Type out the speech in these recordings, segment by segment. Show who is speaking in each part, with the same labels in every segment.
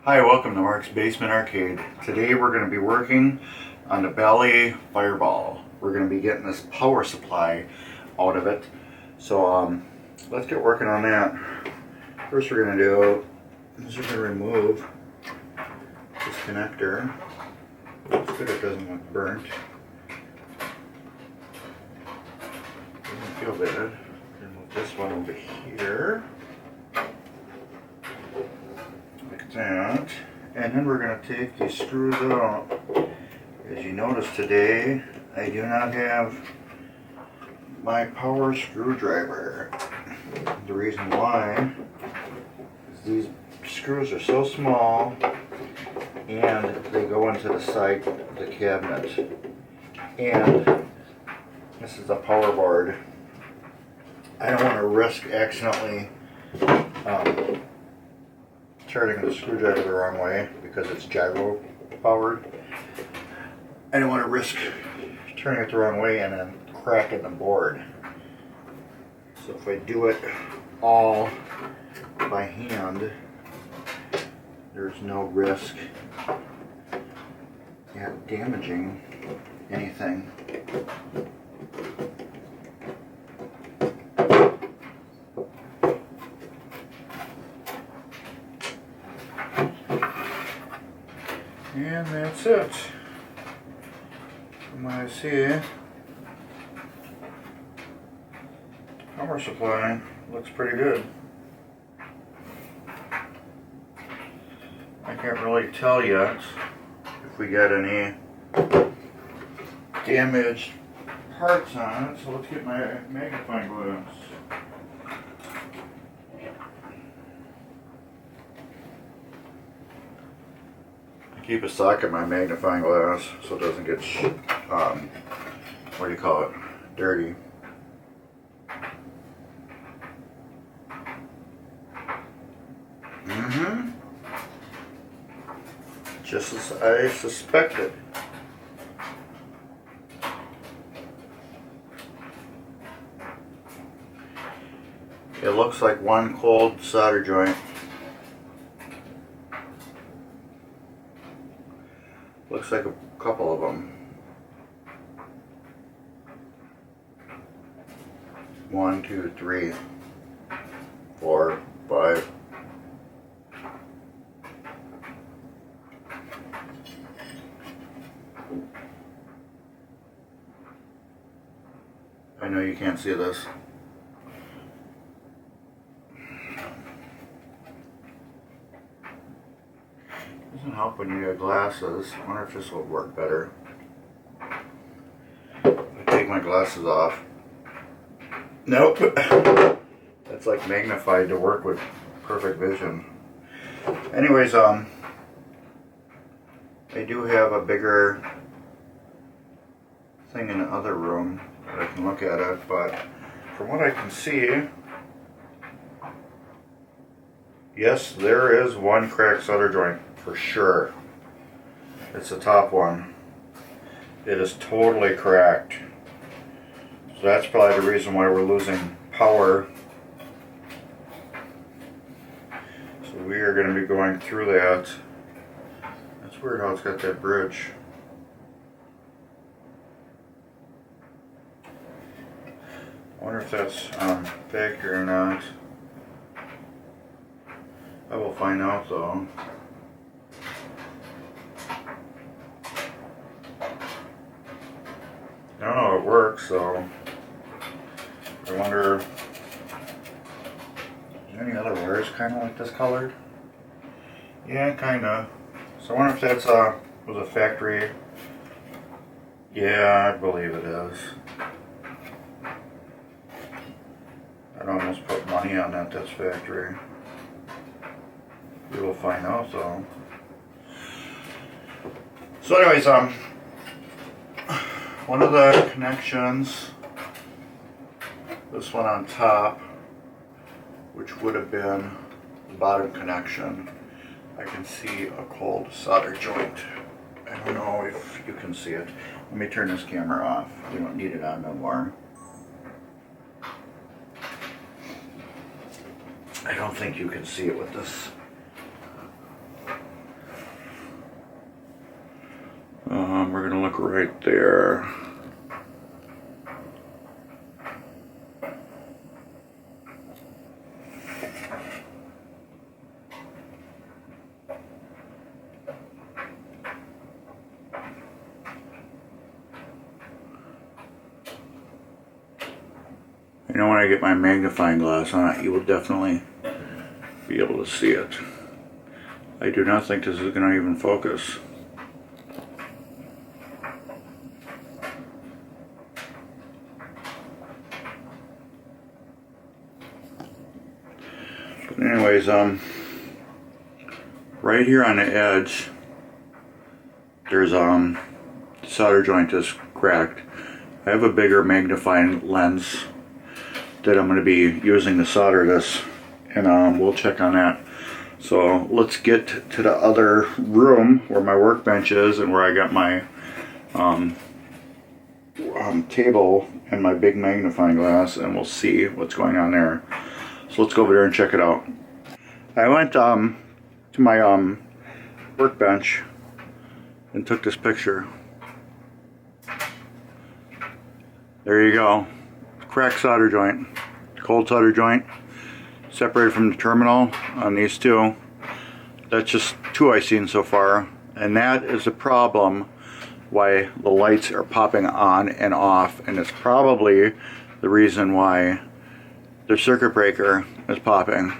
Speaker 1: Hi, welcome to Mark's Basement Arcade. Today we're going to be working on the Bally Fireball. We're going to be getting this power supply out of it. So let's get working on that. First we're going to do is we're going to remove this connector. It's good it doesn't look burnt. Doesn't feel bad. Remove this one over here. Like that. And then we're going to take these screws out. As you notice today, I do not have my power screwdriver. The reason why is these screws are so small and they go into the side of the cabinet. And this is a power board. I don't want to risk accidentally turning the screwdriver the wrong way because it's gyro powered. I don't want to risk turning it the wrong way and then cracking the board. So if I do it all by hand, there's no risk at damaging anything. And that's it. From what I see, power supply looks pretty good. I can't really tell yet if we got any damaged parts on it, so let's get my magnifying glass. Keep a sock in my magnifying glass so it doesn't get, what do you call it, dirty. Just as I suspected. It looks like one cold solder joint. Looks like a couple of them. 1, 2, 3, 4, 5. I know you can't see this. Doesn't help when you have glasses. I wonder if this will work better. If I take my glasses off. Nope. That's like magnified to work with perfect vision. Anyways, I do have a bigger thing in the other room that I can look at it, but from what I can see, yes, there is one cracked solder joint. For sure. It's the top one. It is totally cracked. So that's probably the reason why we're losing power. So we are going to be going through that. That's weird how it's got that bridge. I wonder if that's factory or not. I will find out though. I don't know, it works, so I wonder if there's any other wires kind of like this colored. Yeah, kind of. So I wonder if that's was a factory. Yeah, I believe it is. I'd almost put money on that that's factory. We will find out though. So anyways, one of the connections, this one on top, which would have been the bottom connection, I can see a cold solder joint. I don't know if you can see it. Let me turn this camera off. We don't need it on no more. I don't think you can see it with this We're going to look right there. You know, when I get my magnifying glass on it, you will definitely be able to see it. I do not think this is going to even focus. But anyways, right here on the edge, there's solder joint is cracked. I have a bigger magnifying lens that I'm going to be using to solder this, and we'll check on that. So let's get to the other room where my workbench is and where I got my table and my big magnifying glass, and we'll see what's going on there. So let's go over there and check it out. I went to my workbench and took this picture. There you go. Cracked solder joint, cold solder joint, separated from the terminal on these two. That's just two I've seen so far, and that is a problem why the lights are popping on and off, and it's probably the reason why the circuit breaker is popping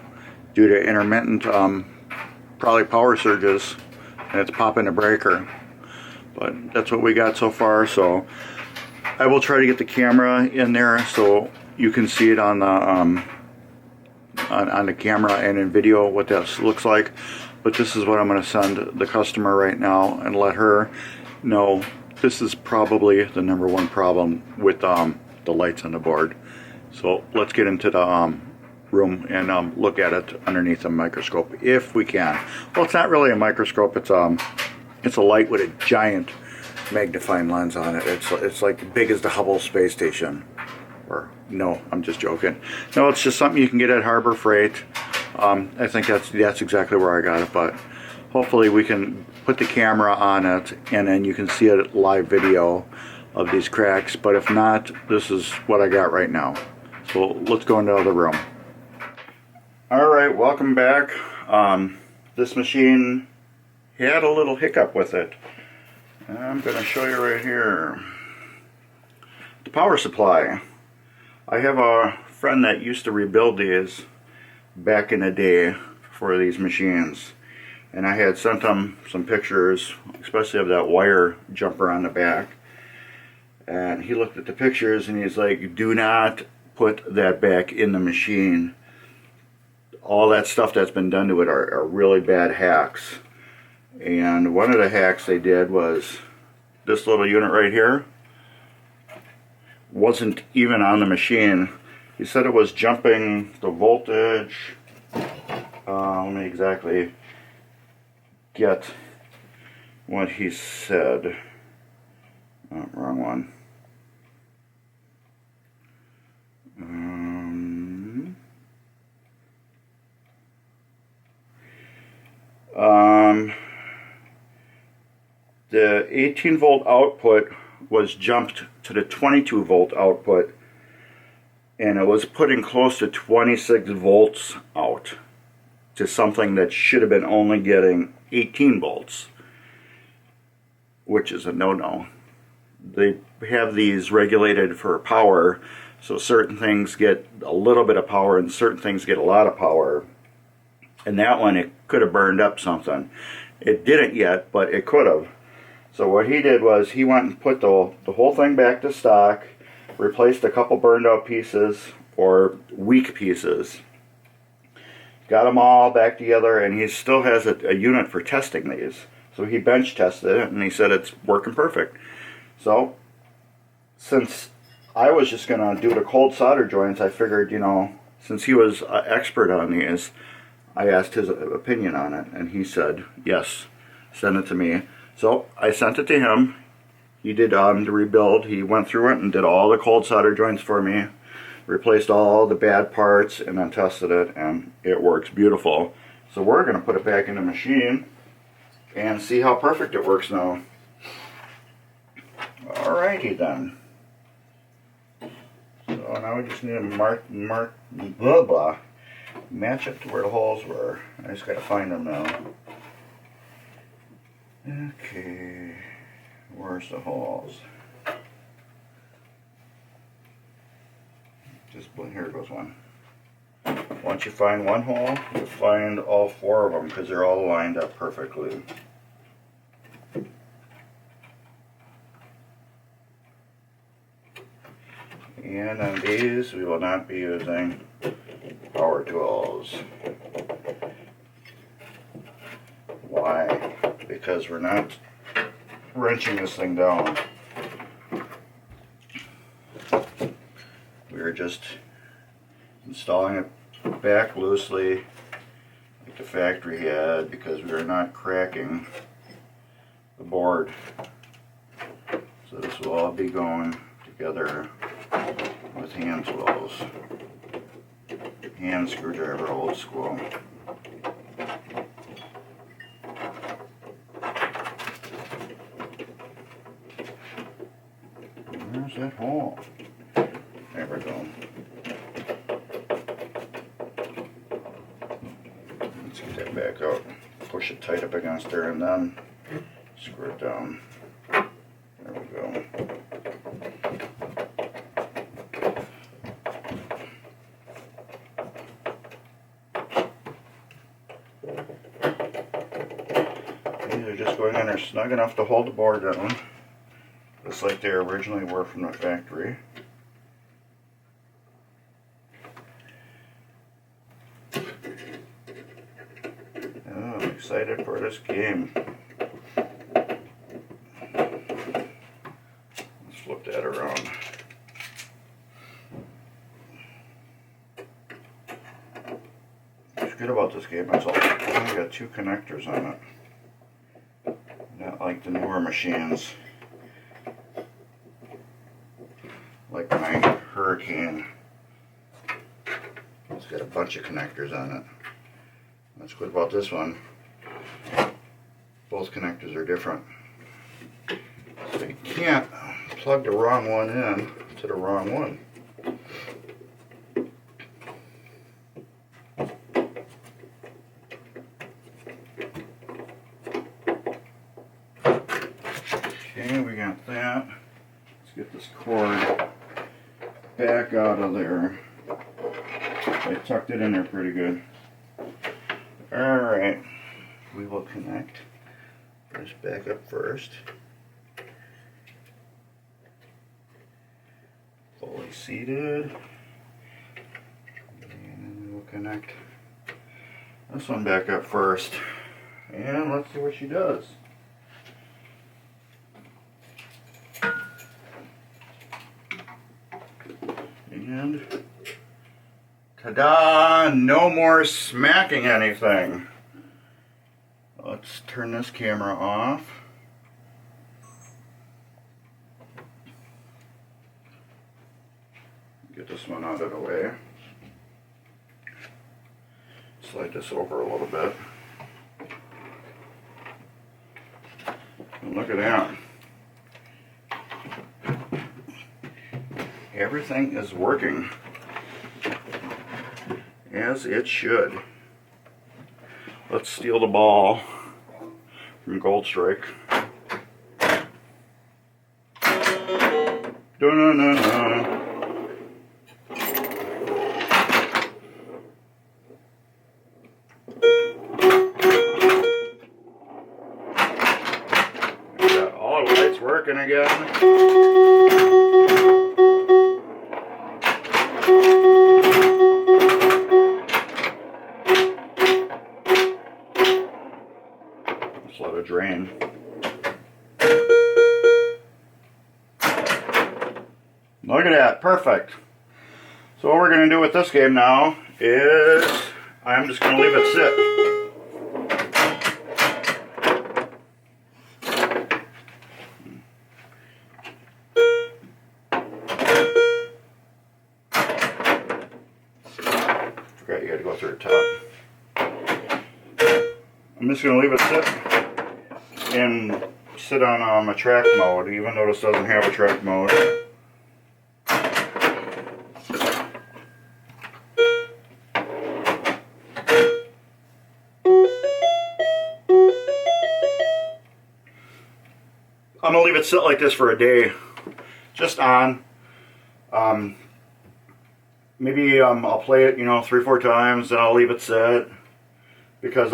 Speaker 1: due to intermittent probably power surges, and it's popping the breaker. But that's what we got so far. So I will try to get the camera in there so you can see it on the on the camera and in video what that looks like. But this is what I'm going to send the customer right now and let her know this is probably the #1 problem with the lights on the board. So let's get into the room and look at it underneath a microscope if we can. Well, it's not really a microscope. It's a light with a giant magnifying lens on it. It's like big as the Hubble space station. Or no, I'm just joking. No, it's just something you can get at Harbor Freight. I think that's exactly where I got it, but hopefully we can put the camera on it and then you can see a live video of these cracks. But if not, this is what I got right now. So let's go into the other room. Alright, welcome back. This machine had a little hiccup with it. I'm going to show you right here. The power supply. I have a friend that used to rebuild these back in the day for these machines, and I had sent him some pictures, especially of that wire jumper on the back, and he looked at the pictures and he's like, do not put that back in the machine. All that stuff that's been done to it are really bad hacks. And one of the hacks they did was this little unit right here wasn't even on the machine. He said it was jumping the voltage. Let me exactly get what he said. Oh, wrong one. The 18 volt output was jumped to the 22 volt output, and it was putting close to 26 volts out to something that should have been only getting 18 volts, which is a no-no. They have these regulated for power, so certain things get a little bit of power and certain things get a lot of power. And that one, it could have burned up something. It didn't yet, but it could have. So what he did was he went and put the whole thing back to stock, replaced a couple burned out pieces or weak pieces, got them all back together, and he still has a unit for testing these. So he bench tested it and he said it's working perfect. So since I was just going to do the cold solder joints, I figured, you know, since he was an expert on these, I asked his opinion on it, and he said, yes, send it to me. So I sent it to him. He did the rebuild. He went through it and did all the cold solder joints for me, replaced all the bad parts, and then tested it, and it works beautiful. So we're going to put it back in the machine and see how perfect it works now. Alrighty then. So now we just need to blah blah, match up to where the holes were. I just gotta find them now. Okay, where's the holes? Just here goes one. Once you find one hole, you find all 4 of them because they're all lined up perfectly. And on these, we will not be using power tools. Why? Because we're not wrenching this thing down. We're just installing it back loosely like the factory had, because we are not cracking the board. So this will all be going together with hand tools. Hand screwdriver, old school. Where's that hole? There we go. Let's get that back out. Push it tight up against there and then screw it down. There we go. These are just going in there snug enough to hold the board down, just like they originally were from the factory. Oh, I'm excited for this game. Let's flip that around. What's good about this game, it's only got 2 connectors on it. Not like the newer machines. Like my Hurricane. It's got a bunch of connectors on it. What's good about this one, both connectors are different. So you can't plug the wrong one in to the wrong one. Okay, we got that. Let's get this cord back out of there. I tucked it in there pretty good. Alright, we will connect this back up first. Fully seated. And then we will connect this one back up first. And let's see what she does. And ta-da! No more smacking anything. Let's turn this camera off. Get this one out of the way. Slide this over a little bit. And look at that. Everything is working as it should. Let's steal the ball from Gold Strike. Da-na-na-na. Got all the lights working again. Let it drain. Look at that, perfect. So what we're going to do with this game now is I'm just going to leave it sit. Forgot you got to go through the top. I'm just going to leave it sit and sit on a track mode, even though this doesn't have a track mode. I'm going to leave it sit like this for a day, just on. Maybe I'll play it, 3-4 times, then I'll leave it sit, because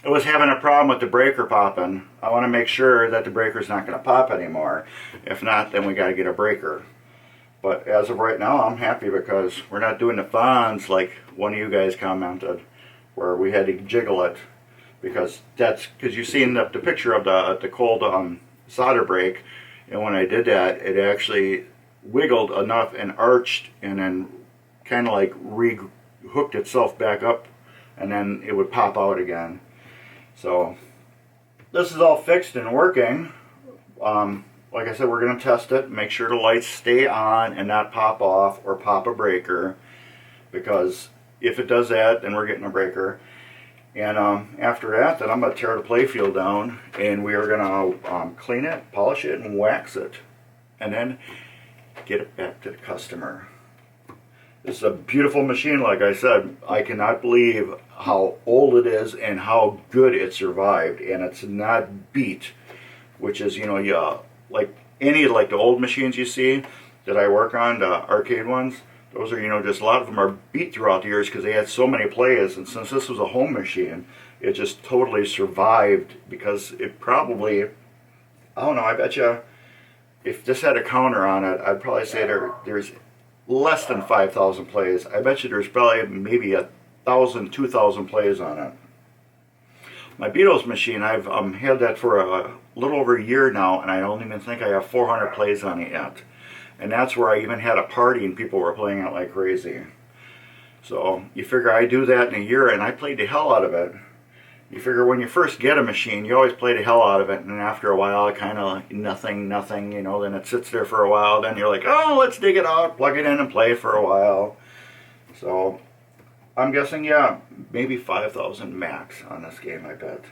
Speaker 1: it was having a problem with the breaker popping. I want to make sure that the breaker's not going to pop anymore. If not, then we got to get a breaker. But as of right now, I'm happy because we're not doing the fans like one of you guys commented, where we had to jiggle it, because you've seen the picture of the cold solder break, and when I did that, it actually wiggled enough and arched and then kind of like re-hooked itself back up, and then it would pop out again. So this is all fixed and working. Like I said, we're going to test it, make sure the lights stay on and not pop off or pop a breaker, because if it does that, then we're getting a breaker. And after that, then I'm going to tear the playfield down, and we are going to clean it, polish it, and wax it, and then get it back to the customer. This is a beautiful machine, like I said. I cannot believe how old it is and how good it survived, and it's not beat, which is, like any like the old machines you see that I work on, the arcade ones. Those are, just a lot of them are beat throughout the years because they had so many plays, and since this was a home machine, it just totally survived, because it probably, I don't know, I bet you if this had a counter on it, I'd probably say there's less than 5,000 plays. I bet you there's probably maybe 1,000, 2,000 plays on it. My Beatles machine, I've had that for a little over a year now, and I don't even think I have 400 plays on it yet. And that's where I even had a party and people were playing it like crazy. So you figure I do that in a year, and I played the hell out of it. You figure when you first get a machine, you always play the hell out of it, and after a while, it kind of nothing, then it sits there for a while, then you're like, oh, let's dig it out, plug it in and play for a while. So I'm guessing, yeah, maybe 5,000 max on this game, I bet.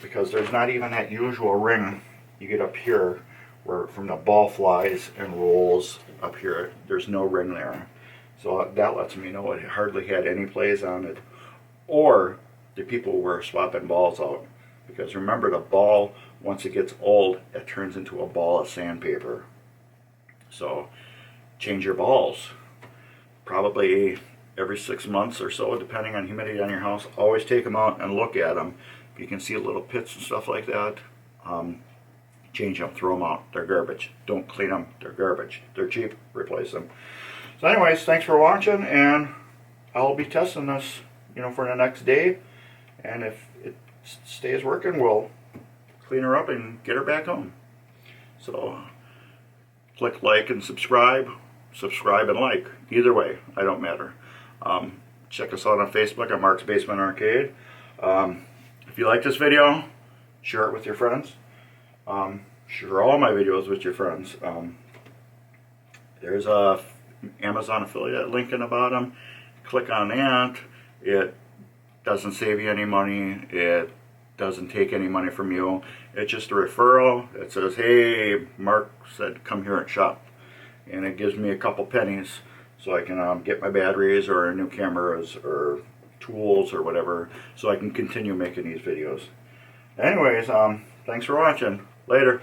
Speaker 1: Because there's not even that usual ring you get up here, where from the ball flies and rolls up here, there's no ring there. So that lets me know it hardly had any plays on it. Or the people were swapping balls out. Because remember, the ball, once it gets old, it turns into a ball of sandpaper. So change your balls. Probably every 6 months or so, depending on humidity on your house. Always take them out and look at them. If you can see little pits and stuff like that, change them, throw them out. They're garbage. Don't clean them. They're garbage. They're cheap. Replace them. So anyways, thanks for watching, and I'll be testing this, for the next day. And if it stays working, we'll clean her up and get her back home. So click like and subscribe. Subscribe and like. Either way, I don't matter. Check us out on Facebook at Mark's Basement Arcade. If you like this video, share it with your friends. Share all my videos with your friends. There's a Amazon affiliate link in the bottom. Click on that. It doesn't save you any money. It doesn't take any money from you. It's just a referral. It says, hey, Mark said come here and shop. And it gives me a couple pennies so I can get my batteries or new cameras or tools or whatever, so I can continue making these videos. Anyways, thanks for watching. Later.